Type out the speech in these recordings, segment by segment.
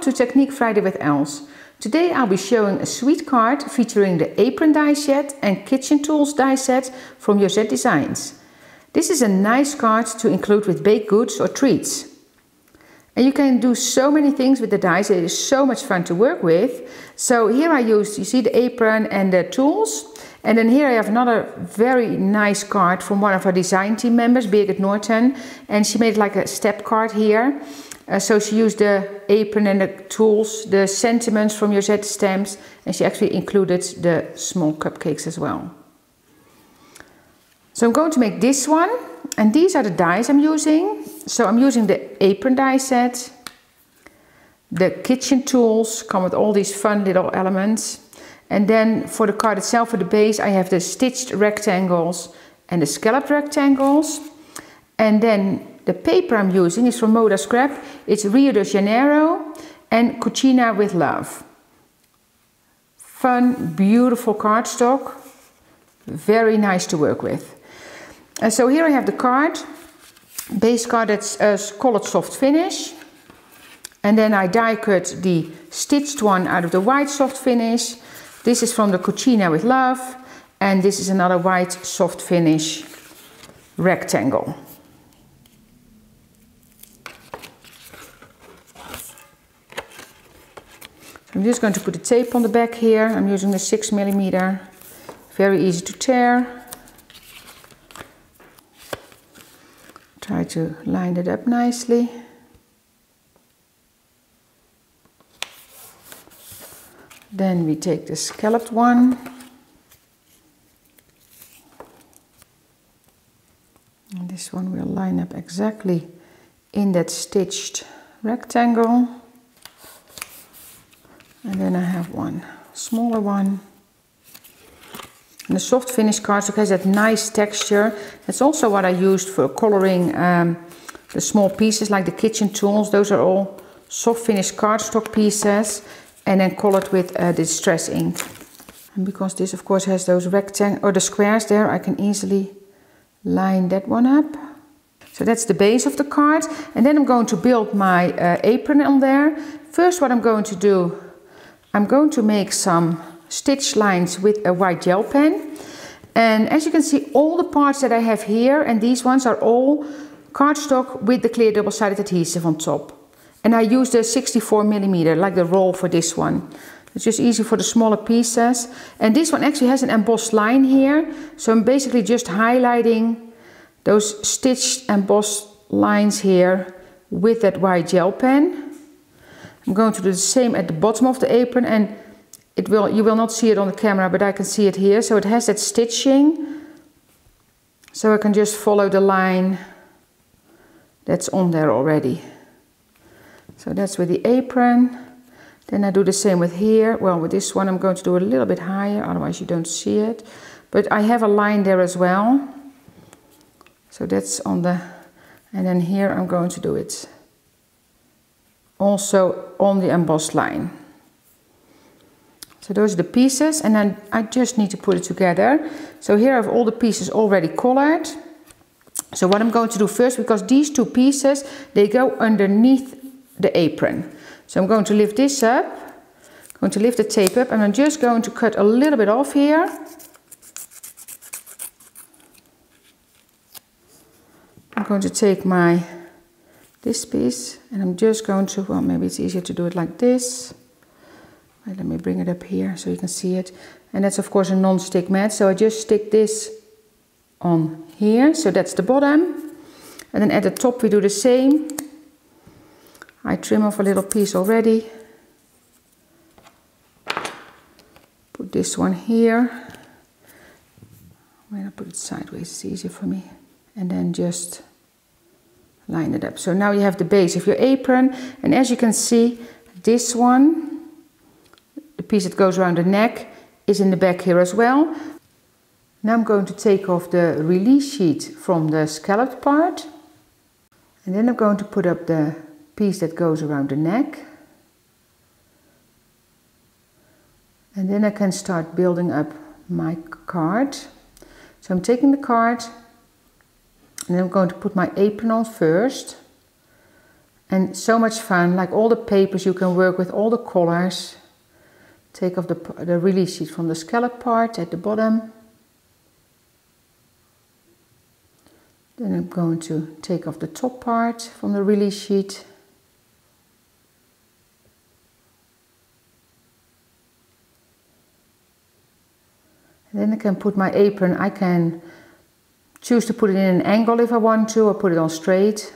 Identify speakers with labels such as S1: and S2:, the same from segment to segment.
S1: Welcome to Technique Friday with Els. Today I'll be showing a sweet card featuring the apron die set and kitchen tools die set from Joset Designs. This is a nice card to include with baked goods or treats. And you can do so many things with the dies, it is so much fun to work with. So here I used, you see the apron and the tools. And then here I have another very nice card from one of our design team members, Burgt Studio. And she made like a step card here. So she used the apron and the tools, the sentiments from Joset stamps, and she actually included the small cupcakes as well. So I'm going to make this one, and these are the dies I'm using. So I'm using the apron die set, the kitchen tools, come with all these fun little elements. And then for the card itself, for the base, I have the stitched rectangles and the scalloped rectangles. And then the paper I'm using is from ModaScrap. It's Rio de Janeiro and Cucina with Love. Fun, beautiful cardstock. Very nice to work with. So here I have the card. Base card that's colored soft finish. And then I die cut the stitched one out of the white soft finish. This is from the Cucina with Love. And this is another white soft finish rectangle. I'm just going to put the tape on the back here. I'm using the 6mm. Very easy to tear. Try to line it up nicely. Then we take the scalloped one. And this one will line up exactly in that stitched rectangle. And then I have one smaller one. And the soft finish cardstock has that nice texture. That's also what I used for coloring the small pieces like the kitchen tools. Those are all soft finish cardstock pieces and then colored with distress ink. And because this of course has those rectangles or the squares there, I can easily line that one up. So that's the base of the card. And then I'm going to build my apron on there. First what I'm going to do, I'm going to make some stitch lines with a white gel pen. And as you can see, all the parts that I have here and these ones are all cardstock with the clear double-sided adhesive on top. And I used a 64mm, like the roll for this one. It's just easy for the smaller pieces. And this one actually has an embossed line here. So I'm basically just highlighting those stitched embossed lines here with that white gel pen. I'm going to do the same at the bottom of the apron, and you will not see it on the camera, but I can see it here. So it has that stitching. So I can just follow the line that's on there already. So that's with the apron. Then I do the same with here. Well, with this one I'm going to do it a little bit higher, otherwise you don't see it. But I have a line there as well. So that's on the, and then here I'm going to do it also on the embossed line. So those are the pieces, and then I just need to put it together. So here I have all the pieces already colored. So what I'm going to do first, because these two pieces, they go underneath the apron. So I'm going to lift this up, going to lift the tape up, and I'm just going to cut a little bit off here. I'm going to take this piece, and I'm just going to, well, maybe it's easier to do it like this. Right, let me bring it up here so you can see it. And that's of course a non-stick mat, so I just stick this on here. So that's the bottom. And then at the top we do the same. I trim off a little piece already. Put this one here. I'm going to put it sideways, it's easier for me. And then just line it up. So now you have the base of your apron, and as you can see, this one, the piece that goes around the neck, is in the back here as well. Now I'm going to take off the release sheet from the scalloped part, and then I'm going to put up the piece that goes around the neck, and then I can start building up my card. So I'm taking the card, and then I'm going to put my apron on first, And so much fun, like all the papers you can work with, all the colors. Take off the release sheet from the scallop part at the bottom. Then I'm going to take off the top part from the release sheet. And then I can put my apron. I can choose to put it in an angle if I want to, or put it on straight.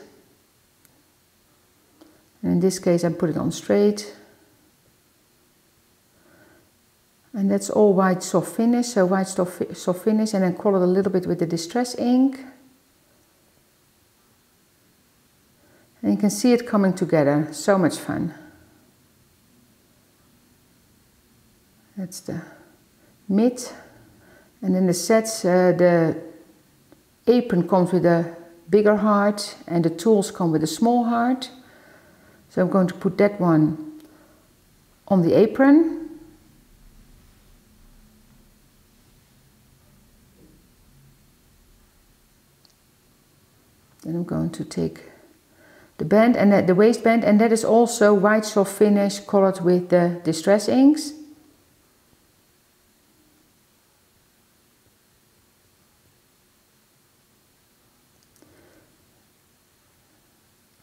S1: And in this case I put it on straight. And that's all white soft finish, so white soft finish, and then color it a little bit with the distress ink. And you can see it coming together, so much fun. That's the mid. And then the sets, the apron comes with a bigger heart and the tools come with a small heart. So I'm going to put that one on the apron. Then I'm going to take the band and the waistband, and that is also white soft finish colored with the distress inks.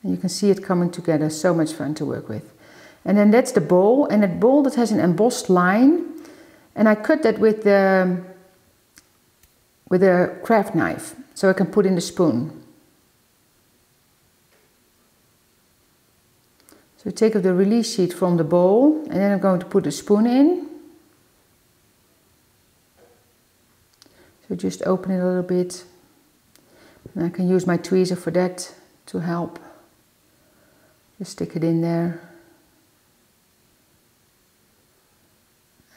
S1: And you can see it coming together, so much fun to work with. And then that's the bowl, and that bowl that has an embossed line, and I cut that with a craft knife, so I can put in the spoon. So take off the release sheet from the bowl, and then I'm going to put the spoon in. So just open it a little bit, and I can use my tweezer for that to help. Just stick it in there.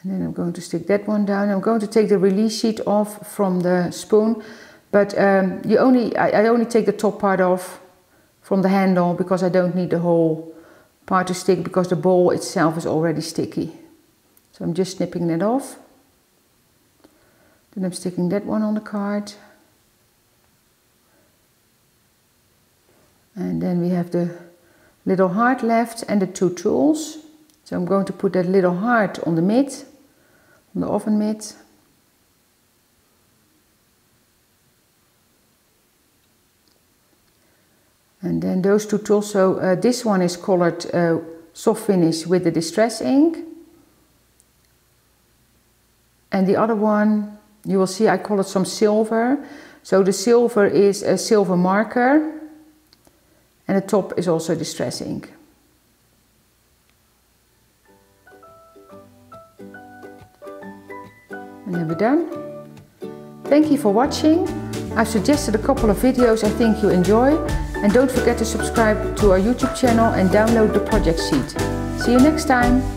S1: And then I'm going to stick that one down. I'm going to take the release sheet off from the spoon, but I only take the top part off from the handle because I don't need the whole part to stick, because the bowl itself is already sticky. So I'm just snipping it off. Then I'm sticking that one on the card. And then we have the little heart left and the two tools. So I'm going to put that little heart on the mid, on the oven mid. And then those two tools, so this one is colored soft finish with the distress ink. And the other one, you will see I colored some silver. So the silver is a silver marker, and the top is also distress ink. And then we're done. Thank you for watching. I've suggested a couple of videos I think you enjoy. And don't forget to subscribe to our YouTube channel and download the project sheet. See you next time!